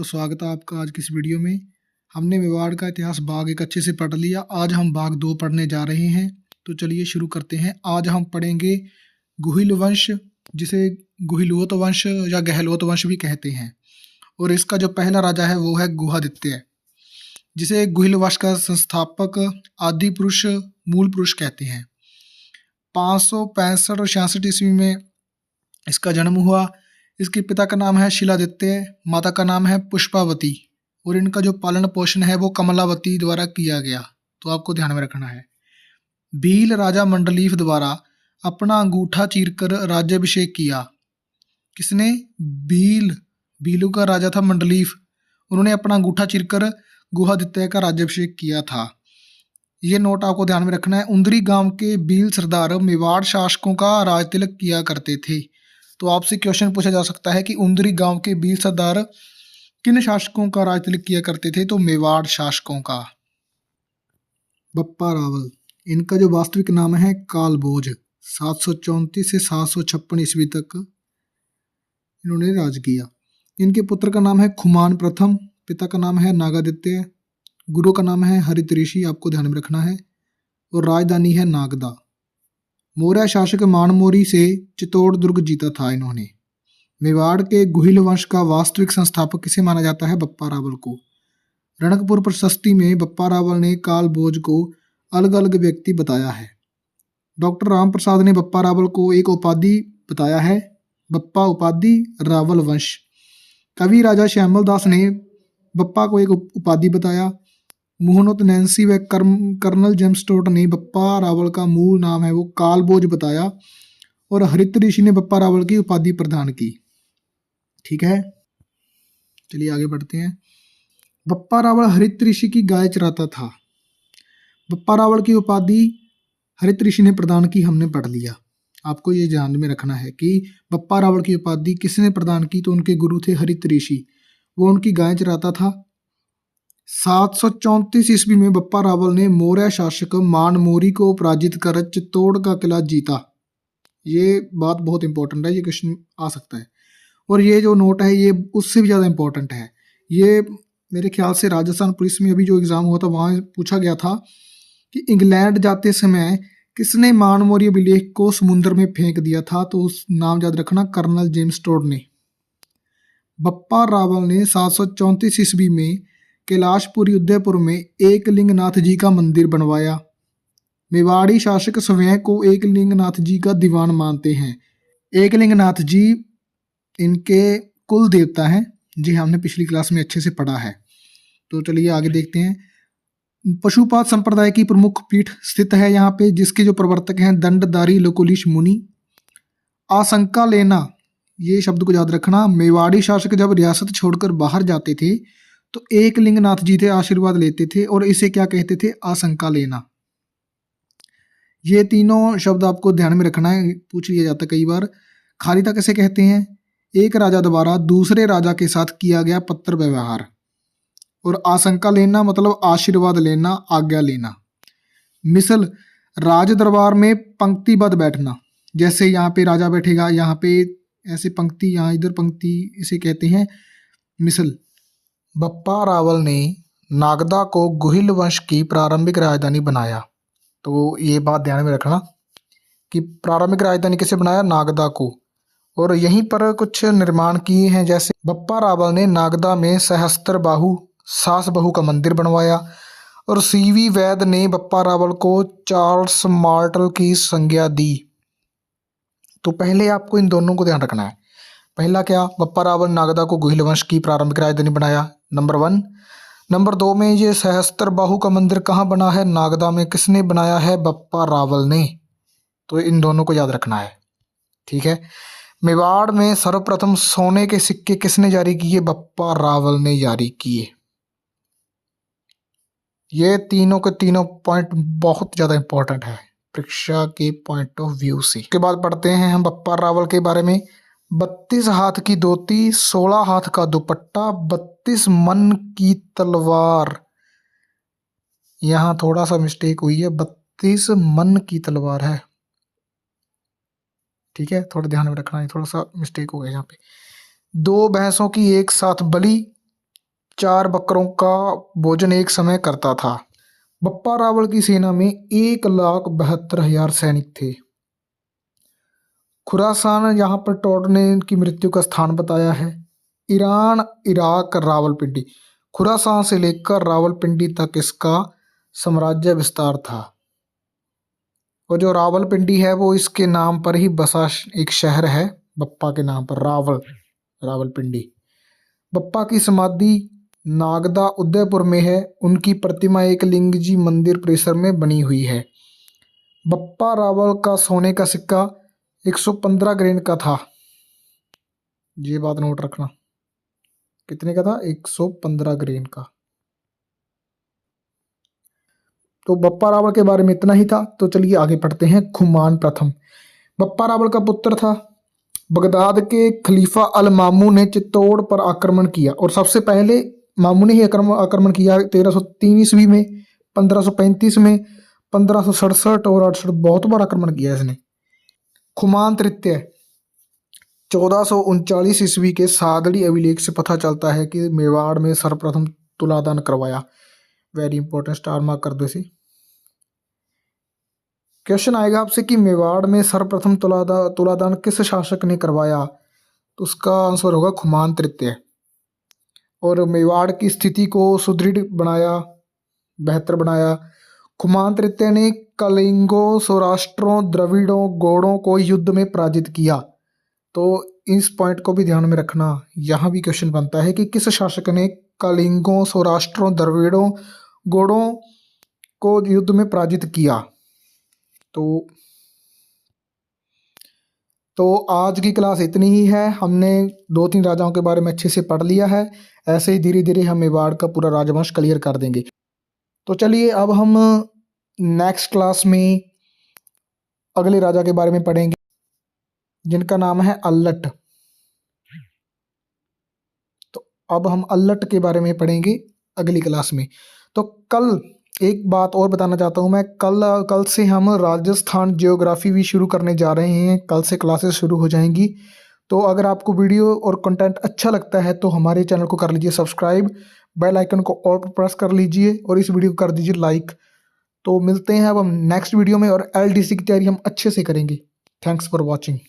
तो स्वागत है आपका आज की इस वीडियो में। हमने मेवाड़ का इतिहास भाग 1 अच्छे से पढ़ लिया। आज हम भाग 2 पढ़ने जा रहे हैं। तो चलिए शुरू करते हैं। आज हम पढ़ेंगे गुहिल वंश, जिसे गुहिलोत वंश या गहलोत वंश भी कहते हैं। और इसका जो पहला राजा है वो है गुहादित्य, जिसे गुहिल वंश का संस्थापक, आदि पुरुष, मूल पुरुष कहते हैं। 565 और 66 ईस्वी में इसका जन्म हुआ। इसके पिता का नाम है शिलादित्य, माता का नाम है पुष्पावती, और इनका जो पालन पोषण है वो कमलावती द्वारा किया गया। तो आपको ध्यान में रखना है। भील राजा मंडलीफ द्वारा अपना अंगूठा चीरकर राज्याभिषेक किया। किसने? भीलू का राजा था मंडलीफ। उन्होंने अपना अंगूठा चीरकर गुहादित्य का राज्याभिषेक किया था। ये नोट आपको ध्यान में रखना है। उंदरी गांव के भील सरदार मेवाड़ शासकों का राजतिलक किया करते थे। तो आपसे क्वेश्चन पूछा जा सकता है कि उंदरी गांव के भील सरदार किन शासकों का राजतिलक किया करते थे? तो मेवाड़ शासकों का। बप्पा रावल, इनका जो वास्तविक नाम है कालभोज। 734 से 756 ईस्वी तक इन्होंने राज किया। इनके पुत्र का नाम है खुमान प्रथम, पिता का नाम है नागादित्य, गुरु का नाम है हरित ऋषि, आपको ध्यान में रखना है, और राजधानी है नागदा। मौर्य शासक मानमोरी से चित्तौड़ दुर्ग जीता था इन्होंने। मेवाड़ के गुहिल वंश का वास्तविक संस्थापक किसे माना जाता है? बप्पा रावल को। रणकपुर प्रशस्ति में बप्पा रावल ने कालभोज को अलग अलग व्यक्ति बताया है। डॉक्टर राम प्रसाद ने बप्पा रावल को एक उपाधि बताया है, बप्पा उपाधि रावल वंश। कवि राजा श्यामल दास ने बप्पा को एक उपाधि बताया। मोहनोत नैन्सी व कर्नल जेम्स टोट ने बप्पा रावल का मूल नाम है वो कालभोज बताया, और हरित ऋषि ने बप्पा रावल की उपाधि प्रदान की। ठीक है, चलिए आगे बढ़ते हैं। बप्पा रावल हरित ऋषि की गाय चराता था। बप्पा रावल की उपाधि हरित ऋषि ने प्रदान की, हमने पढ़ लिया। आपको ये ध्यान में रखना है कि बप्पा रावल की उपाधि किसने प्रदान की? तो उनके गुरु थे हरित ऋषि, वो उनकी गाय चराता था। 734 ईस्वी में बप्पा रावल ने मौर्य शासक मानमोरी को पराजित कर चित्तौड़ का किला जीता। ये बात बहुत इंपॉर्टेंट है, ये क्वेश्चन आ सकता है। और ये जो नोट है ये उससे भी ज़्यादा इंपॉर्टेंट है। ये मेरे ख्याल से राजस्थान पुलिस में अभी जो एग्ज़ाम हुआ था वहाँ पूछा गया था कि इंग्लैंड जाते समय किसने मानमोरी अभिलेख को समुद्र में फेंक दिया था? तो उस नाम याद रखना, कर्नल जेम्स टोड ने। बप्पा रावल ने 734 ईस्वी में कैलाशपुरी उदयपुर में एकलिंगनाथ जी का मंदिर बनवाया। मेवाड़ी शासक स्वयं को एकलिंगनाथ जी का दीवान मानते हैं। एकलिंगनाथ जी इनके कुल देवता हैं। जी, हमने पिछली क्लास में अच्छे से पढ़ा है। तो चलिए आगे देखते हैं। पशुपात संप्रदाय की प्रमुख पीठ स्थित है यहाँ पे, जिसके जो प्रवर्तक हैं दंडधारी लकुलिश मुनि। आशंका लेना, ये शब्द को याद रखना। मेवाड़ी शासक जब रियासत छोड़कर बाहर जाते थे तो एकलिंगनाथ जी थे आशीर्वाद लेते थे, और इसे क्या कहते थे? आशंका लेना। ये तीनों शब्द आपको ध्यान में रखना है, पूछ लिया जाता है कई बार। खारिता किसे कहते हैं? एक राजा द्वारा दूसरे राजा के साथ किया गया पत्र व्यवहार। और आशंका लेना मतलब आशीर्वाद लेना, आज्ञा लेना। मिसल, राज दरबार में पंक्तिबद्ध बैठना। जैसे यहाँ पे राजा बैठेगा, यहाँ पे ऐसे पंक्ति, यहाँ इधर पंक्ति, इसे कहते हैं मिसल। बप्पा रावल ने नागदा को गुहिल वंश की प्रारंभिक राजधानी बनाया। तो ये बात ध्यान में रखना कि प्रारंभिक राजधानी किसे बनाया? नागदा को। और यहीं पर कुछ निर्माण किए हैं, जैसे बप्पा रावल ने नागदा में सहस्त्रबाहु सास बहू का मंदिर बनवाया, और सीवी वैद ने बप्पा रावल को चार्ल्स मार्टल की संज्ञा दी। तो पहले आपको इन दोनों को ध्यान रखना है। पहला क्या? बप्पा रावल नागदा को गुहिल वंश की प्रारंभिक राजधानी बनाया, नंबर 1। नंबर 2 में ये सहस्त्रबाहु का मंदिर कहाँ बना है? नागदा में। किसने बनाया है? बप्पा रावल ने। तो इन दोनों को याद रखना है। ठीक है। मेवाड़ में सर्वप्रथम सोने के सिक्के किसने जारी किए? बप्पा रावल ने जारी किए। ये तीनों के तीनों पॉइंट बहुत ज़्यादा इंपॉर्टेंट है परीक्षा के पॉइंट ऑफ व्यू से। उसके बाद पढ़ते हैं हम बप्पा रावल के बारे में। 32 हाथ की धोती, 16 हाथ का दुपट्टा, 32 मन की तलवार। यहाँ थोड़ा सा मिस्टेक हुई है, 32 मन की तलवार है। ठीक है, थोड़ा ध्यान में रखना है, थोड़ा सा मिस्टेक हो गया यहाँ पे। 2 भैंसों की एक साथ बलि, 4 बकरों का भोजन एक समय करता था। बप्पा रावल की सेना में 1,72,000 सैनिक थे। खुरासान यहाँ पर टॉड ने इनकी मृत्यु का स्थान बताया है। Iran, Iraq, Rawalpindi. खुरासान से लेकर रावलपिंडी तक इसका साम्राज्य विस्तार था। और जो रावलपिंडी है वो इसके नाम पर ही बसा एक शहर है, बप्पा के नाम पर, रावलपिंडी। बप्पा की समाधि नागदा उदयपुर में है। उनकी प्रतिमा एक लिंगजी मंदिर परिसर में बनी हुई है। बप्पा रावल का सोने का सिक्का 115 ग्रेन का था। ये बात नोट रखना, कितने का था? 115 ग्रेन का। तो बप्पा रावल के बारे में इतना ही था। तो चलिए आगे पढ़ते हैं। खुमान प्रथम बप्पा रावल का पुत्र था। बगदाद के खलीफा अल मामू ने चित्तौड़ पर आक्रमण किया और सबसे पहले मामू ने ही आक्रमण किया 1303 ईस्वी में, 1535 में, 1567 और 68, बहुत बार आक्रमण किया इसने। खुमान तृतीय 1439 ईस्वी के सादड़ी अभिलेख से पता चलता है कि मेवाड़ में सर्वप्रथम तुलादान करवाया। वेरी इंपॉर्टेंट, स्टार मार्क कर दो इसे। क्वेश्चन आएगा आपसे कि मेवाड़ में सर्वप्रथम तुलादान किस शासक ने करवाया? तो उसका आंसर होगा खुमान तृतीय। और मेवाड़ की स्थिति को सुदृढ़ बनाया, बेहतर बनाया। खुमान तृतीय ने कलिंगों, सौराष्ट्रों, द्रविड़ों, गौड़ों को युद्ध में पराजित किया। तो इस पॉइंट को भी ध्यान में रखना, यहाँ भी क्वेश्चन बनता है कि किस शासक ने कलिंगों, सौराष्ट्रों, द्रविड़ों, गौड़ों को युद्ध में पराजित किया। तो आज की क्लास इतनी ही है। हमने 2-3 राजाओं के बारे में अच्छे से पढ़ लिया है। ऐसे ही धीरे धीरे हम मेवाड़ का पूरा राजवंश क्लियर कर देंगे। तो चलिए अब हम नेक्स्ट क्लास में अगले राजा के बारे में पढ़ेंगे जिनका नाम है अल्लट। तो अब हम अल्लट के बारे में पढ़ेंगे अगली क्लास में। तो कल एक बात और बताना चाहता हूँ मैं, कल से हम राजस्थान जियोग्राफी भी शुरू करने जा रहे हैं। कल से क्लासेस शुरू हो जाएंगी। तो अगर आपको वीडियो और कंटेंट अच्छा लगता है तो हमारे चैनल को कर लीजिए सब्सक्राइब, बेल आइकन को ऑल पर प्रेस कर लीजिए और इस वीडियो को कर दीजिए लाइक। तो मिलते हैं अब हम नेक्स्ट वीडियो में और LDC की तैयारी हम अच्छे से करेंगे। Thanks for watching.